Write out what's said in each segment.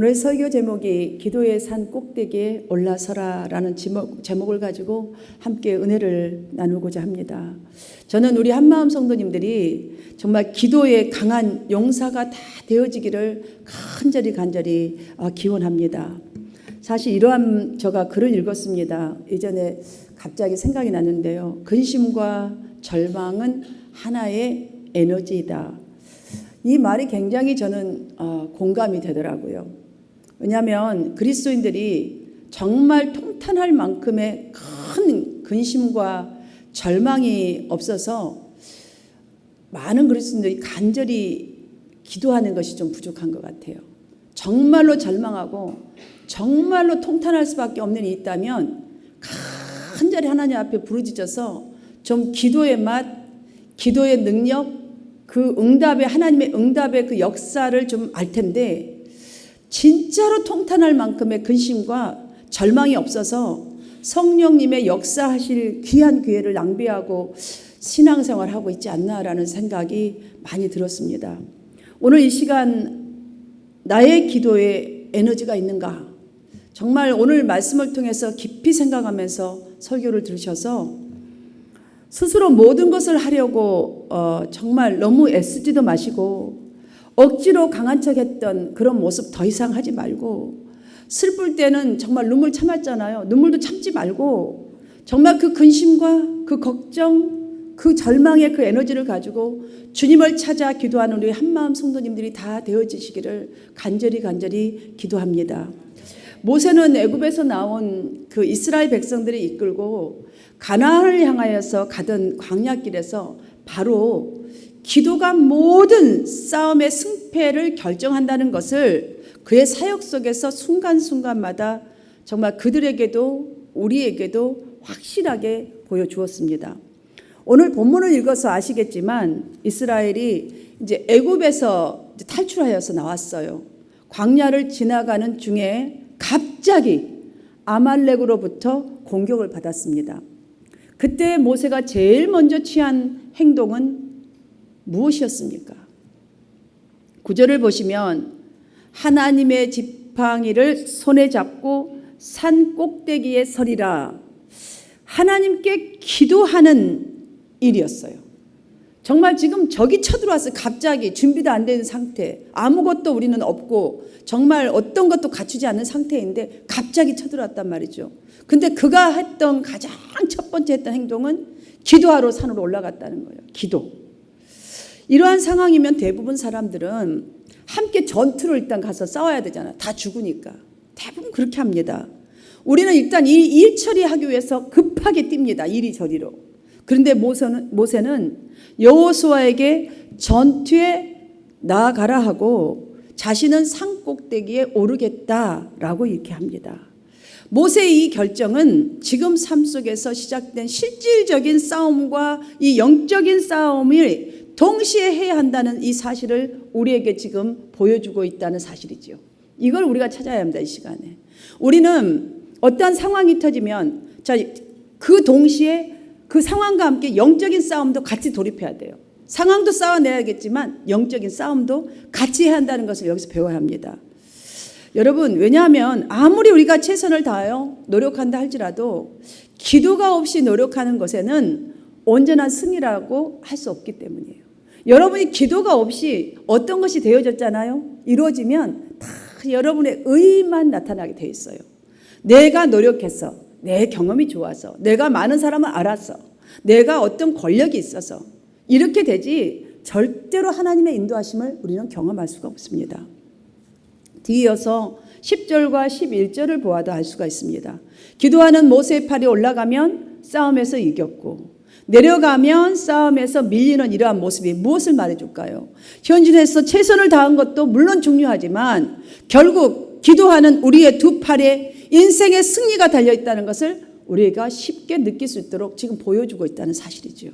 오늘 설교 제목이 기도의 산 꼭대기에 올라서라 라는 제목을 가지고 함께 은혜를 나누고자 합니다. 저는 우리 한마음 성도님들이 정말 기도의 강한 용사가 다 되어지기를 간절히 기원합니다. 사실 이러한 제가 글을 읽었습니다. 예전에 갑자기 생각이 났는데요. 근심과 절망은 하나의 에너지이다. 이 말이 굉장히 저는 공감이 되더라고요. 왜냐하면 그리스도인들이 정말 통탄할 만큼의 큰 근심과 절망이 없어서 많은 그리스도인들이 간절히 기도하는 것이 좀 부족한 것 같아요. 정말로 절망하고 정말로 통탄할 수밖에 없는 일이 있다면 간절히 하나님 앞에 부르짖어서 좀 기도의 맛, 기도의 능력, 그 응답의 하나님의 응답의 그 역사를 좀 알 텐데 진짜로 통탄할 만큼의 근심과 절망이 없어서 성령님의 역사하실 귀한 기회를 낭비하고 신앙생활을 하고 있지 않나라는 생각이 많이 들었습니다. 오늘 이 시간 나의 기도에 에너지가 있는가? 정말 오늘 말씀을 통해서 깊이 생각하면서 설교를 들으셔서 스스로 모든 것을 하려고 정말 너무 애쓰지도 마시고 억지로 강한 척했던 그런 모습 더 이상 하지 말고 슬플 때는 정말 눈물 참았잖아요. 눈물도 참지 말고 정말 그 근심과 그 걱정, 그 절망의 그 에너지를 가지고 주님을 찾아 기도하는 우리 한마음 성도님들이 다 되어지시기를 간절히 기도합니다. 모세는 애굽에서 나온 그 이스라엘 백성들을 이끌고 가나안을 향하여서 가던 광야길에서 바로 기도가 모든 싸움의 승패를 결정한다는 것을 그의 사역 속에서 순간순간마다 정말 그들에게도 우리에게도 확실하게 보여주었습니다. 오늘 본문을 읽어서 아시겠지만 이스라엘이 이제 애굽에서 탈출하여서 나왔어요. 광야를 지나가는 중에 갑자기 아말렉으로부터 공격을 받았습니다. 그때 모세가 제일 먼저 취한 행동은 무엇이었습니까? 9절을 보시면 하나님의 지팡이를 손에 잡고 산 꼭대기에 서리라. 하나님께 기도하는 일이었어요. 정말 지금 적이 쳐들어왔어요. 갑자기 준비도 안 된 상태, 아무것도 우리는 없고 정말 어떤 것도 갖추지 않은 상태인데 갑자기 쳐들어왔단 말이죠. 근데 그가 했던 가장 첫 번째 했던 행동은 기도하러 산으로 올라갔다는 거예요. 기도. 이러한 상황이면 대부분 사람들은 함께 전투를 일단 가서 싸워야 되잖아요. 다 죽으니까. 대부분 그렇게 합니다. 우리는 일단 이 일 처리하기 위해서 급하게 뜁니다. 이리저리로. 그런데 모세는 여호수아에게 전투에 나아가라 하고 자신은 산 꼭대기에 오르겠다라고 이렇게 합니다. 모세의 이 결정은 지금 삶 속에서 시작된 실질적인 싸움과 이 영적인 싸움을 동시에 해야 한다는 이 사실을 우리에게 지금 보여주고 있다는 사실이죠. 이걸 우리가 찾아야 합니다. 이 시간에. 우리는 어떠한 상황이 터지면 그 동시에 그 상황과 함께 영적인 싸움도 같이 돌입해야 돼요. 상황도 싸워내야겠지만 영적인 싸움도 같이 해야 한다는 것을 여기서 배워야 합니다. 여러분, 왜냐하면 아무리 우리가 최선을 다하여 노력한다 할지라도 기도가 없이 노력하는 것에는 온전한 승리라고 할 수 없기 때문이에요. 여러분이 기도가 없이 어떤 것이 되어졌잖아요. 이루어지면 다 여러분의 의만 나타나게 돼 있어요. 내가 노력해서, 내 경험이 좋아서, 내가 많은 사람을 알아서, 내가 어떤 권력이 있어서 이렇게 되지 절대로 하나님의 인도하심을 우리는 경험할 수가 없습니다. 뒤이어서 10절과 11절을 보아도 알 수가 있습니다. 기도하는 모세의 팔이 올라가면 싸움에서 이겼고 내려가면 싸움에서 밀리는 이러한 모습이 무엇을 말해줄까요? 현실에서 최선을 다한 것도 물론 중요하지만 결국 기도하는 우리의 두 팔에 인생의 승리가 달려있다는 것을 우리가 쉽게 느낄 수 있도록 지금 보여주고 있다는 사실이죠.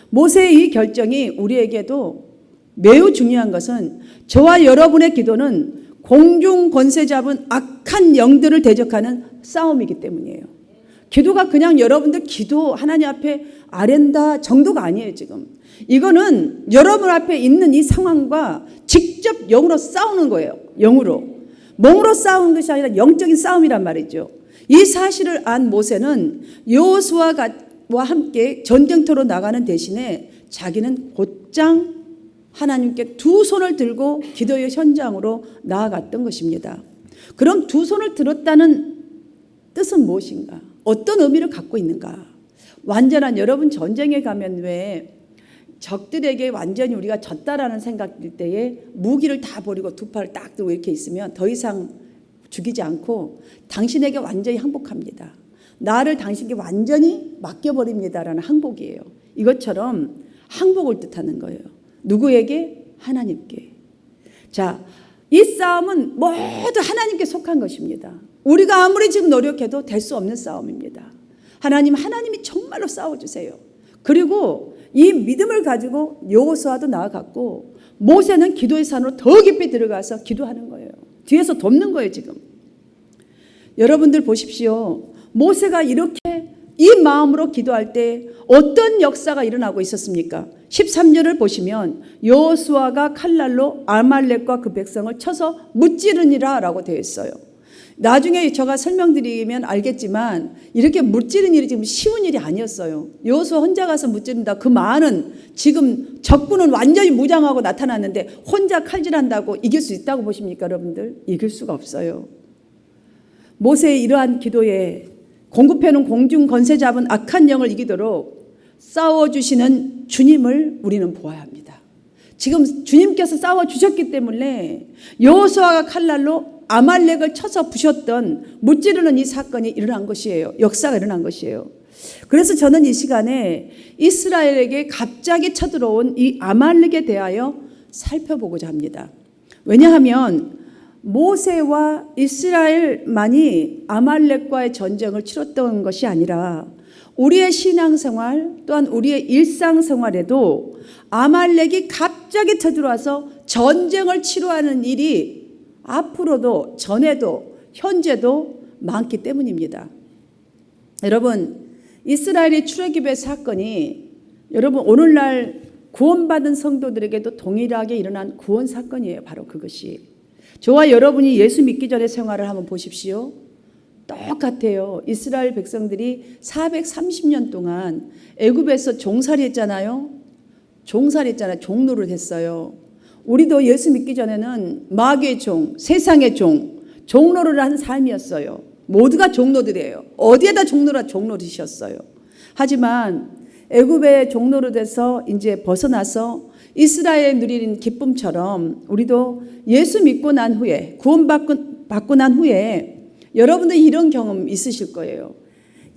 모세의 이 결정이 우리에게도 매우 중요한 것은 저와 여러분의 기도는 공중 권세 잡은 악한 영들을 대적하는 싸움이기 때문이에요. 기도가 그냥 여러분들 기도 하나님 앞에 아랜다 정도가 아니에요. 지금 이거는 여러분 앞에 있는 이 상황과 직접 영으로 싸우는 거예요. 영으로 몸으로 싸우는 것이 아니라 영적인 싸움이란 말이죠. 이 사실을 안 모세는 여호수아와 함께 전쟁터로 나가는 대신에 자기는 곧장 하나님께 두 손을 들고 기도의 현장으로 나아갔던 것입니다. 그럼 두 손을 들었다는 뜻은 무엇인가? 어떤 의미를 갖고 있는가? 완전한 여러분 전쟁에 가면 왜 적들에게 완전히 우리가 졌다라는 생각일 때에 무기를 다 버리고 두 팔을 딱 들고 이렇게 있으면 더 이상 죽이지 않고 당신에게 완전히 항복합니다. 나를 당신께 완전히 맡겨버립니다라는 항복이에요. 이것처럼 항복을 뜻하는 거예요. 누구에게? 하나님께. 자, 이 싸움은 모두 하나님께 속한 것입니다. 우리가 아무리 지금 노력해도 될 수 없는 싸움입니다. 하나님이 정말로 싸워주세요. 그리고 이 믿음을 가지고 여호수아도 나아갔고 모세는 기도의 산으로 더 깊이 들어가서 기도하는 거예요. 뒤에서 돕는 거예요 지금. 여러분들 보십시오. 모세가 이렇게 이 마음으로 기도할 때 어떤 역사가 일어나고 있었습니까? 13절을 보시면 여호수아가 칼날로 아말렉과 그 백성을 쳐서 무찌르니라 라고 되어 있어요. 나중에 제가 설명드리면 알겠지만 이렇게 무찌르는 일이 지금 쉬운 일이 아니었어요. 여호수아 혼자 가서 무찌른다. 그 말은 지금 적군은 완전히 무장하고 나타났는데 혼자 칼질한다고 이길 수 있다고 보십니까 여러분들? 이길 수가 없어요. 모세의 이러한 기도에 공급해놓은 공중 권세 잡은 악한 영을 이기도록 싸워주시는 주님을 우리는 보아야 합니다. 지금 주님께서 싸워주셨기 때문에 여호수아가 칼날로 아말렉을 쳐서 부셨던 무찌르는 이 사건이 일어난 것이에요. 역사가 일어난 것이에요. 그래서 저는 이 시간에 이스라엘에게 갑자기 쳐들어온 이 아말렉에 대하여 살펴보고자 합니다. 왜냐하면 모세와 이스라엘만이 아말렉과의 전쟁을 치렀던 것이 아니라 우리의 신앙생활 또한 우리의 일상생활에도 아말렉이 갑자기 쳐들어와서 전쟁을 치루하는 일이 앞으로도 전에도 현재도 많기 때문입니다. 여러분 이스라엘의 출애굽의 사건이 여러분 오늘날 구원받은 성도들에게도 동일하게 일어난 구원 사건이에요. 바로 그것이. 저와 여러분이 예수 믿기 전에 생활을 한번 보십시오. 똑같아요. 이스라엘 백성들이 430년 동안 애굽에서 종살이했잖아요. 종노릇 했어요. 우리도 예수 믿기 전에는 마귀의 종, 세상의 종노릇을 하는 삶이었어요. 모두가 종노들이에요. 어디에다 종노릇이셨어요. 하지만 애굽의 종노릇에서 이제 벗어나서 이스라엘에 누리는 기쁨처럼 우리도 예수 믿고 난 후에 구원받고 난 후에 여러분들 이런 경험 있으실 거예요.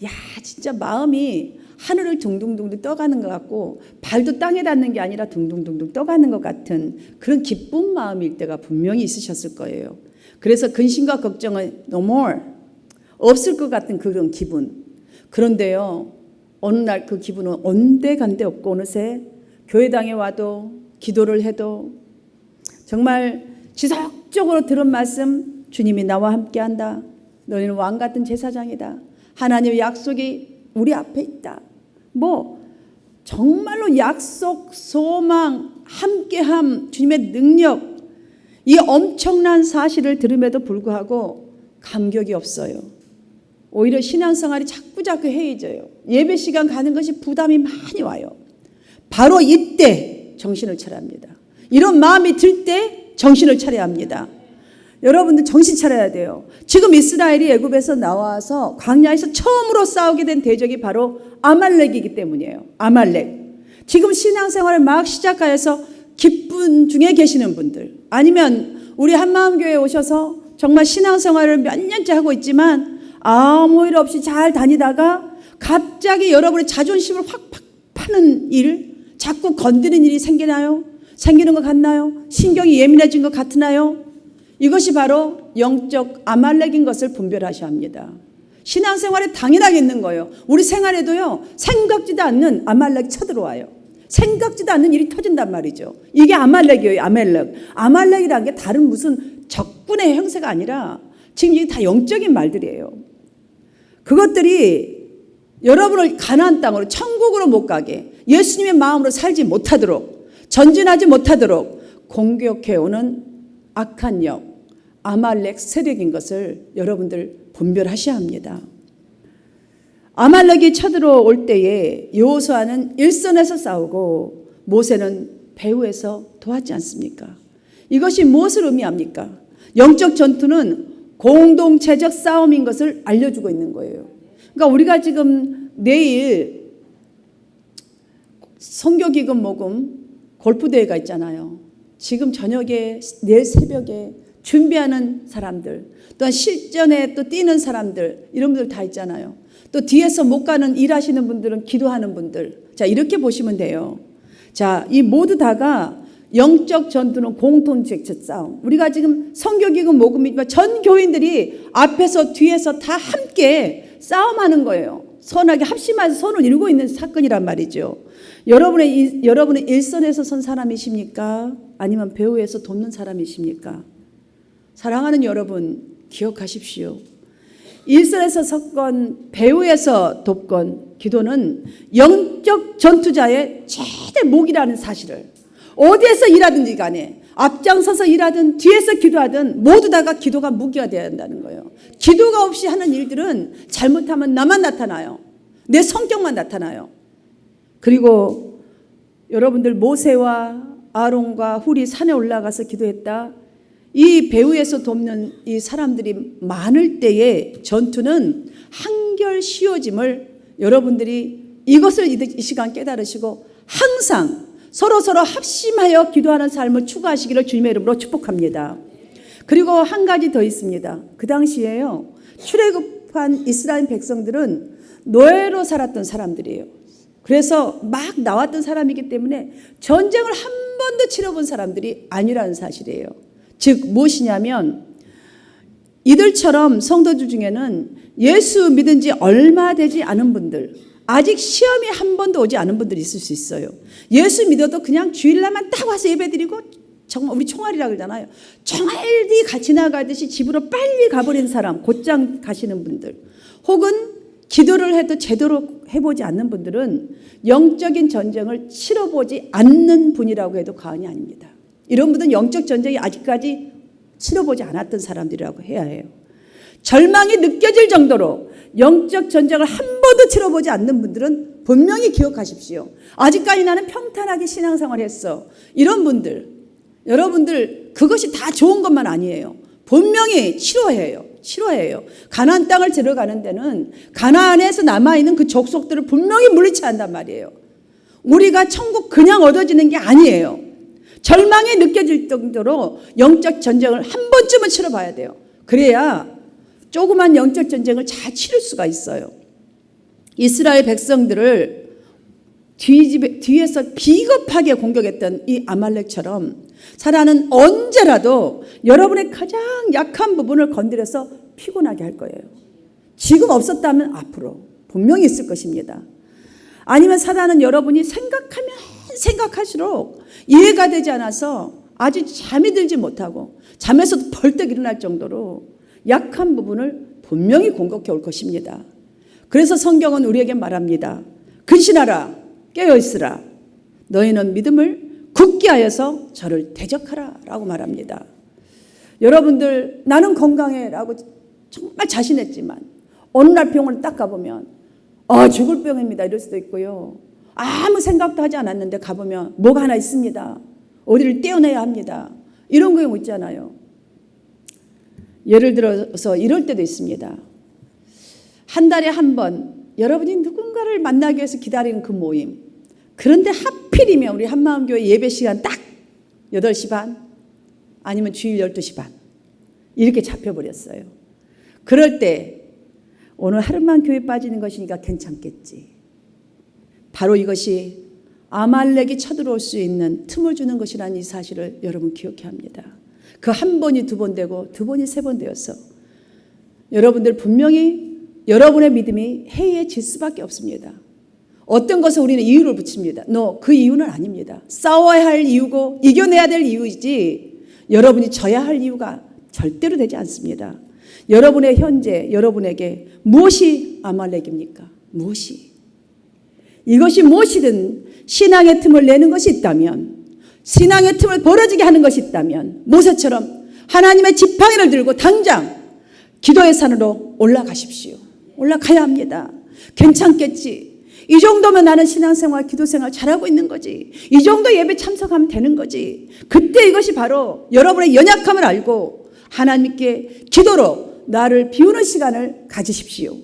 야 진짜 마음이 하늘을 둥둥둥 떠가는 것 같고 발도 땅에 닿는 게 아니라 둥둥둥 떠가는 것 같은 그런 기쁜 마음일 때가 분명히 있으셨을 거예요. 그래서 근심과 걱정은 no more 없을 것 같은 그런 기분. 그런데요 어느 날 그 기분은 온데간데 없고 어느새 교회당에 와도 기도를 해도 정말 지속적으로 들은 말씀 주님이 나와 함께한다. 너희는 왕같은 제사장이다. 하나님의 약속이 우리 앞에 있다. 뭐 정말로 약속, 소망, 함께함, 주님의 능력 이 엄청난 사실을 들음에도 불구하고 감격이 없어요. 오히려 신앙생활이 자꾸 해이져요. 예배 시간 가는 것이 부담이 많이 와요. 바로 이때 정신을 차려야 합니다. 이런 마음이 들 때 정신을 차려야 합니다. 여러분들 정신 차려야 돼요. 지금 이스라엘이 애굽에서 나와서 광야에서 처음으로 싸우게 된 대적이 바로 아말렉이기 때문이에요. 아말렉. 지금 신앙생활을 막 시작하여서 기쁜 중에 계시는 분들 아니면 우리 한마음교회에 오셔서 정말 신앙생활을 몇 년째 하고 있지만 아무 일 없이 잘 다니다가 갑자기 여러분의 자존심을 확 파는 일 자꾸 건드리는 일이 생기나요? 생기는 것 같나요? 신경이 예민해진 것 같으나요? 이것이 바로 영적 아말렉인 것을 분별하셔야 합니다. 신앙생활에 당연하게 있는 거예요. 우리 생활에도요. 생각지도 않는 아말렉이 쳐들어와요. 생각지도 않는 일이 터진단 말이죠. 이게 아말렉이에요. 아말렉이라는 게 다른 무슨 적군의 형세가 아니라 지금 이게 다 영적인 말들이에요. 그것들이 여러분을 가나안 땅으로 천국으로 못 가게 예수님의 마음으로 살지 못하도록 전진하지 못하도록 공격해오는 악한 영, 아말렉 세력인 것을 여러분들 분별하셔야 합니다. 아말렉이 쳐들어올 때에 여호수아는 일선에서 싸우고 모세는 배후에서 도왔지 않습니까? 이것이 무엇을 의미합니까? 영적 전투는 공동체적 싸움인 것을 알려주고 있는 거예요. 그러니까 우리가 지금 내일 성교기금 모금 골프대회가 있잖아요. 지금 저녁에 내일 새벽에 준비하는 사람들, 또한 실전에 또 뛰는 사람들, 이런 분들 다 있잖아요. 또 뒤에서 못 가는 일하시는 분들은 기도하는 분들. 자, 이렇게 보시면 돼요. 자, 이 모두 다가 영적 전투는 공동체적 싸움. 우리가 지금 성교기금 모금이지만 전 교인들이 앞에서 뒤에서 다 함께 싸움하는 거예요. 선하게 합심해서 손을 이루고 있는 사건이란 말이죠. 여러분의 일선에서 선 사람이십니까? 아니면 배후에서 돕는 사람이십니까? 사랑하는 여러분, 기억하십시오. 일선에서 섰건 배후에서 돕건 기도는 영적 전투자의 최대 목이라는 사실을, 어디에서 일하든지 간에 앞장서서 일하든 뒤에서 기도하든 모두 다가 기도가 무기가 되어야 한다는 거예요. 기도가 없이 하는 일들은 잘못하면 나만 나타나요. 내 성격만 나타나요. 그리고 여러분들 모세와 아론과 훌이 산에 올라가서 기도했다. 이 배후에서 돕는 이 사람들이 많을 때에 전투는 한결 쉬워짐을 여러분들이 이것을 이 시간 깨달으시고 항상 서로 합심하여 기도하는 삶을 추구하시기를 주님의 이름으로 축복합니다. 그리고 한 가지 더 있습니다. 그 당시에요, 출애굽한 이스라엘 백성들은 노예로 살았던 사람들이에요. 그래서 막 나왔던 사람이기 때문에 전쟁을 한 번도 치러본 사람들이 아니라는 사실이에요. 즉 무엇이냐면 이들처럼 성도들 중에는 예수 믿은 지 얼마 되지 않은 분들, 아직 시험이 한 번도 오지 않은 분들이 있을 수 있어요. 예수 믿어도 그냥 주일날만 딱 와서 예배드리고, 정말 우리 총알이라고 그러잖아요. 총알이 지나가듯이 집으로 빨리 가버린 사람, 곧장 가시는 분들, 혹은 기도를 해도 제대로 해보지 않는 분들은 영적인 전쟁을 치러보지 않는 분이라고 해도 과언이 아닙니다. 이런 분들은 영적 전쟁이 아직까지 치러보지 않았던 사람들이라고 해야 해요. 절망이 느껴질 정도로 영적 전쟁을 한 번도 치러보지 않는 분들은 분명히 기억하십시오. 아직까지 나는 평탄하게 신앙생활을 했어. 이런 분들, 여러분들 그것이 다 좋은 것만 아니에요. 분명히 치료해요. 가나안 땅을 들어가는 데는 가나안에서 남아있는 그 족속들을 분명히 물리쳐야 한단 말이에요. 우리가 천국 그냥 얻어지는 게 아니에요. 절망이 느껴질 정도로 영적 전쟁을 한 번쯤은 치러봐야 돼요. 그래야 조그만 영적 전쟁을 잘 치를 수가 있어요. 이스라엘 백성들을 뒤에서 비겁하게 공격했던 이 아말렉처럼 사단은 언제라도 여러분의 가장 약한 부분을 건드려서 피곤하게 할 거예요. 지금 없었다면 앞으로 분명히 있을 것입니다. 아니면 사단은 여러분이 생각하면 생각할수록 이해가 되지 않아서 아주 잠이 들지 못하고 잠에서도 벌떡 일어날 정도로 약한 부분을 분명히 공격해 올 것입니다. 그래서 성경은 우리에게 말합니다. 근신하라, 깨어있으라. 너희는 믿음을 굳게 하여서 저를 대적하라 라고 말합니다. 여러분들 나는 건강해 라고 정말 자신했지만 어느 날 병원을 딱 가보면 죽을 병입니다 이럴 수도 있고요. 아무 생각도 하지 않았는데 가보면 뭐가 하나 있습니다. 어디를 떼어내야 합니다. 이런 경우 있잖아요. 예를 들어서 이럴 때도 있습니다. 한 달에 한 번 여러분이 누군가를 만나기 위해서 기다리는 그 모임. 그런데 하필이면 우리 한마음교회 예배 시간 딱 8시 반 아니면 주일 12시 반 이렇게 잡혀버렸어요. 그럴 때 오늘 하루만 교회 빠지는 것이니까 괜찮겠지. 바로 이것이 아말렉이 쳐들어올 수 있는 틈을 주는 것이라는 이 사실을 여러분 기억해야 합니다. 그 한 번이 두 번 되고 두 번이 세 번 되어서 여러분들 분명히 여러분의 믿음이 해이해질 수밖에 없습니다. 어떤 것을 우리는 이유를 붙입니다. 그 이유는 아닙니다. 싸워야 할 이유고 이겨내야 될 이유이지 여러분이 져야 할 이유가 절대로 되지 않습니다. 여러분의 현재 여러분에게 무엇이 아말렉입니까? 무엇이? 이것이 무엇이든 신앙의 틈을 내는 것이 있다면, 신앙의 틈을 벌어지게 하는 것이 있다면 모세처럼 하나님의 지팡이를 들고 당장 기도의 산으로 올라가십시오. 올라가야 합니다. 괜찮겠지. 이 정도면 나는 신앙생활, 기도생활 잘하고 있는 거지. 이 정도 예배 참석하면 되는 거지. 그때 이것이 바로 여러분의 연약함을 알고 하나님께 기도로 나를 비우는 시간을 가지십시오.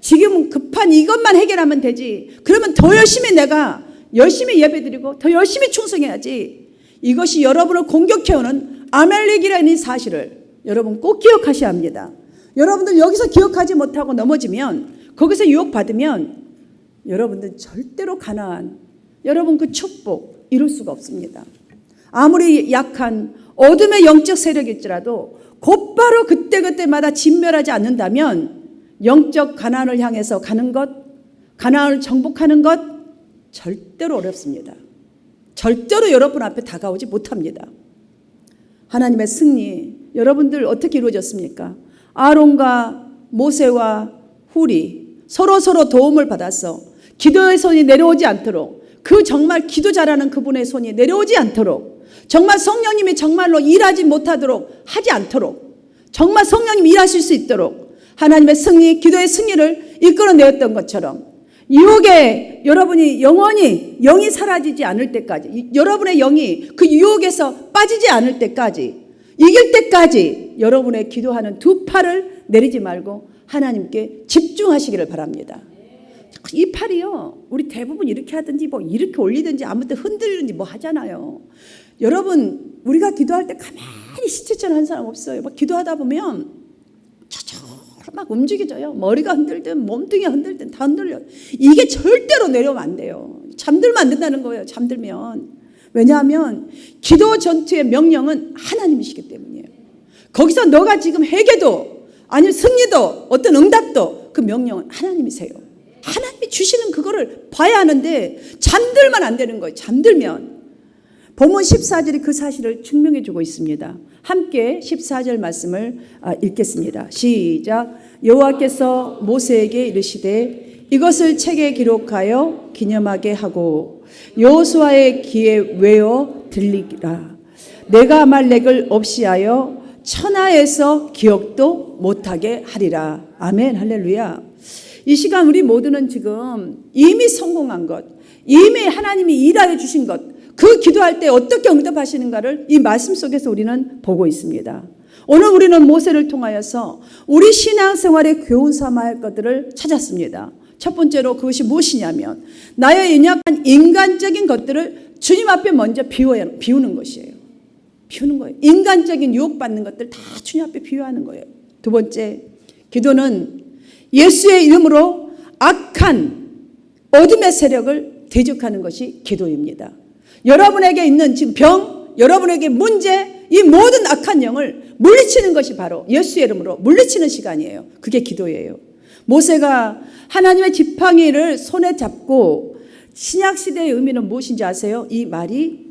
지금은 급한 이것만 해결하면 되지. 그러면 더 열심히 내가 열심히 예배드리고 더 열심히 충성해야지. 이것이 여러분을 공격해오는 아말렉이라는 이 사실을 여러분 꼭 기억하셔야 합니다. 여러분들 여기서 기억하지 못하고 넘어지면, 거기서 유혹받으면 여러분들 절대로 가나안, 여러분 그 축복 이룰 수가 없습니다. 아무리 약한 어둠의 영적 세력일지라도 곧바로 그때그때마다 진멸하지 않는다면 영적 가나안을 향해서 가는 것, 가나안을 정복하는 것 절대로 어렵습니다. 절대로 여러분 앞에 다가오지 못합니다. 하나님의 승리, 여러분들 어떻게 이루어졌습니까? 아론과 모세와 훌이 서로 도움을 받아서 기도의 손이 내려오지 않도록, 그 정말 기도 잘하는 그분의 손이 내려오지 않도록, 정말 성령님이 정말로 일하지 못하도록 하지 않도록, 정말 성령님이 일하실 수 있도록 하나님의 승리, 기도의 승리를 이끌어내었던 것처럼 유혹에 여러분이 영원히 영이 사라지지 않을 때까지, 여러분의 영이 그 유혹에서 빠지지 않을 때까지, 이길 때까지 여러분의 기도하는 두 팔을 내리지 말고 하나님께 집중하시기를 바랍니다. 이 팔이요, 우리 대부분 이렇게 하든지 뭐 이렇게 올리든지 아무튼 흔들든지 뭐 하잖아요. 여러분, 우리가 기도할 때 가만히 시체처럼 한 사람 없어요. 막 기도하다 보면 저절로 막 움직여져요. 머리가 흔들든 몸뚱이가 흔들든 다 흔들려요. 이게 절대로 내려오면 안 돼요. 잠들면 안 된다는 거예요. 잠들면. 왜냐하면 기도 전투의 명령은 하나님이시기 때문이에요. 거기서 너가 지금 회개도 아니면 승리도 어떤 응답도 그 명령은 하나님이세요. 하나님이 주시는 그거를 봐야 하는데 잠들면 안 되는 거예요. 잠들면. 본문 14절이 그 사실을 증명해 주고 있습니다. 함께 14절 말씀을 읽겠습니다. 시작. 여호와께서 모세에게 이르시되 이것을 책에 기록하여 기념하게 하고 여호수아의 귀에 외워 들리라. 내가 아말렉을 없이하여 천하에서 기억도 못하게 하리라. 아멘. 할렐루야. 이 시간 우리 모두는 지금 이미 성공한 것, 이미 하나님이 일하여 주신 것, 그 기도할 때 어떻게 응답하시는가를 이 말씀 속에서 우리는 보고 있습니다. 오늘 우리는 모세를 통하여서 우리 신앙생활의 교훈 삼아야 할 것들을 찾았습니다. 첫 번째로 그것이 무엇이냐면 나의 연약한 인간적인 것들을 주님 앞에 먼저 비우는 것이에요. 비우는 거예요. 인간적인 유혹받는 것들 다 주님 앞에 비유하는 거예요. 두 번째, 기도는 예수의 이름으로 악한 어둠의 세력을 대적하는 것이 기도입니다. 여러분에게 있는 지금 병, 여러분에게 문제, 이 모든 악한 영을 물리치는 것이 바로 예수의 이름으로 물리치는 시간이에요. 그게 기도예요. 모세가 하나님의 지팡이를 손에 잡고, 신약시대의 의미는 무엇인지 아세요? 이 말이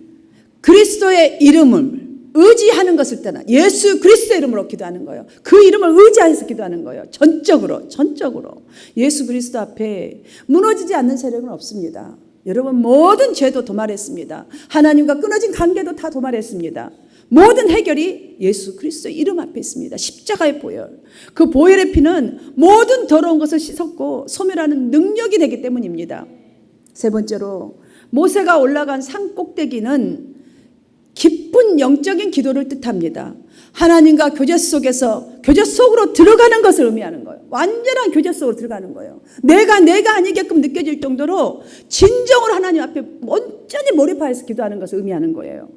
그리스도의 이름을 의지하는 것을 떠나 예수 그리스도의 이름으로 기도하는 거예요. 그 이름을 의지해서 기도하는 거예요. 전적으로 예수 그리스도 앞에 무너지지 않는 세력은 없습니다. 여러분, 모든 죄도 도말했습니다. 하나님과 끊어진 관계도 다 도말했습니다. 모든 해결이 예수 그리스도의 이름 앞에 있습니다. 십자가의 보혈, 그 보혈의 피는 모든 더러운 것을 씻었고 소멸하는 능력이 되기 때문입니다. 세 번째로, 모세가 올라간 산 꼭대기는 깊은 영적인 기도를 뜻합니다. 하나님과 교제 속으로 들어가는 것을 의미하는 거예요. 완전한 교제 속으로 들어가는 거예요. 내가 아니게끔 느껴질 정도로 진정으로 하나님 앞에 온전히 몰입하여서 기도하는 것을 의미하는 거예요.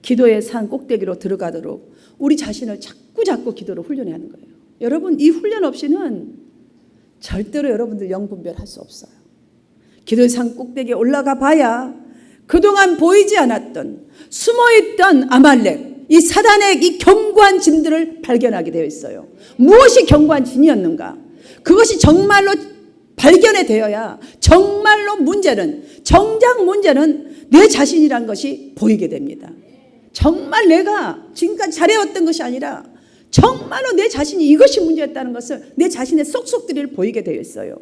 기도의 산 꼭대기로 들어가도록 우리 자신을 자꾸 기도로 훈련해야 하는 거예요. 여러분, 이 훈련 없이는 절대로 여러분들 영분별할 수 없어요. 기도의 산 꼭대기에 올라가 봐야 그동안 보이지 않았던, 숨어있던 아말렉, 이 사단의 이 견고한 진들을 발견하게 되어 있어요. 무엇이 견고한 진이었는가? 그것이 정말로 발견이 되어야 정말로 정작 문제는 내 자신이란 것이 보이게 됩니다. 정말 내가 지금까지 잘해왔던 것이 아니라 정말로 내 자신이 이것이 문제였다는 것을 내 자신의 속속들이를 보이게 되어 있어요.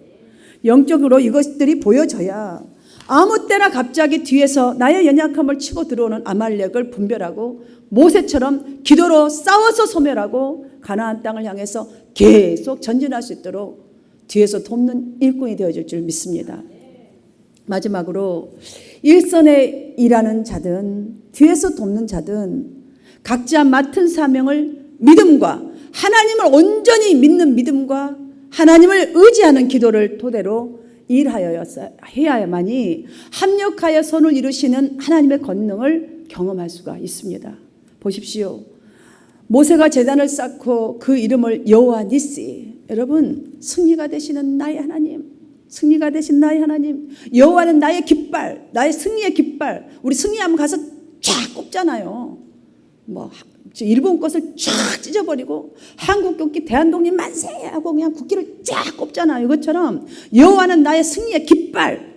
영적으로 이것들이 보여져야 아무 때나 갑자기 뒤에서 나의 연약함을 치고 들어오는 아말렉을 분별하고 모세처럼 기도로 싸워서 소멸하고 가나안 땅을 향해서 계속 전진할 수 있도록 뒤에서 돕는 일꾼이 되어질 줄 믿습니다. 마지막으로 일선에 일하는 자든 뒤에서 돕는 자든 각자 맡은 사명을 믿음과 하나님을 온전히 믿는 믿음과 하나님을 의지하는 기도를 토대로 일하여야만이 합력하여 선을 이루시는 하나님의 권능을 경험할 수가 있습니다. 보십시오. 모세가 제단을 쌓고 그 이름을 여호와 니시, 여러분 승리가 되시는 나의 하나님, 승리가 되신 나의 하나님, 여호와는 나의 깃발, 나의 승리의 깃발. 우리 승리하면 가서 쫙 꼽잖아요. 뭐 일본 것을 쫙 찢어버리고 한국 국기 대한독립 만세 하고 그냥 국기를 쫙 꼽잖아요. 이것처럼 여호와는 나의 승리의 깃발,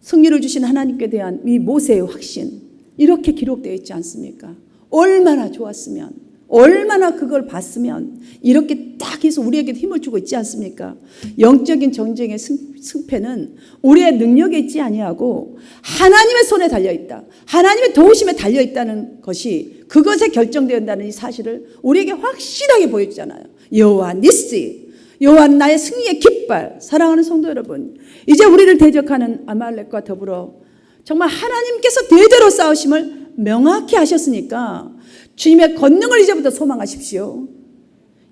승리를 주신 하나님께 대한 이 모세의 확신, 이렇게 기록되어 있지 않습니까? 얼마나 좋았으면, 얼마나 그걸 봤으면 이렇게 딱 해서 우리에게 힘을 주고 있지 않습니까? 영적인 전쟁의 승패는 우리의 능력에 있지 아니하고 하나님의 손에 달려있다, 하나님의 도우심에 달려있다는 것이, 그것에 결정된다는 이 사실을 우리에게 확실하게 보여주잖아요. 여호와 니시, 여호와는 나의 승리의 깃발. 사랑하는 성도 여러분, 이제 우리를 대적하는 아말렉과 더불어 정말 하나님께서 대대로 싸우심을 명확히 하셨으니까 주님의 권능을 이제부터 소망하십시오.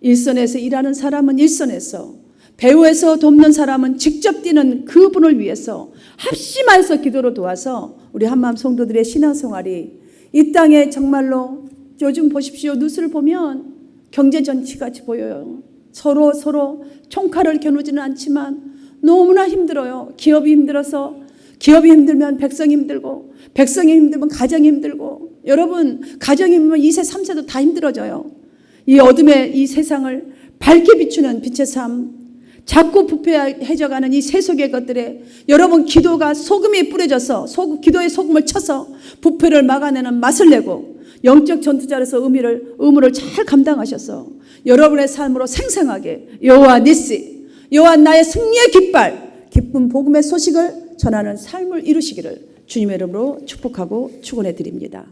일선에서 일하는 사람은 일선에서, 배후에서 돕는 사람은 직접 뛰는 그분을 위해서 합심하여서 기도로 도와서 우리 한마음 성도들의 신앙생활이 이 땅에 정말로, 요즘 보십시오. 뉴스를 보면 경제정치같이 보여요. 서로 총칼을 겨누지는 않지만 너무나 힘들어요. 기업이 힘들어서, 기업이 힘들면 백성이 힘들고, 백성이 힘들면 가정이 힘들고, 여러분 가정이 힘들면 2세 3세도 다 힘들어져요. 이 어둠의 이 세상을 밝게 비추는 빛의 삶, 자꾸 부패해져가는 이 세속의 것들에 여러분 기도가 소금이 뿌려져서 기도의 소금을 쳐서 부패를 막아내는 맛을 내고 영적 전투자로서 의무를 잘 감당하셔서 여러분의 삶으로 생생하게 여호와 니시, 여호와 나의 승리의 깃발, 기쁜 복음의 소식을 전하는 삶을 이루시기를 주님의 이름으로 축복하고 축원해 드립니다.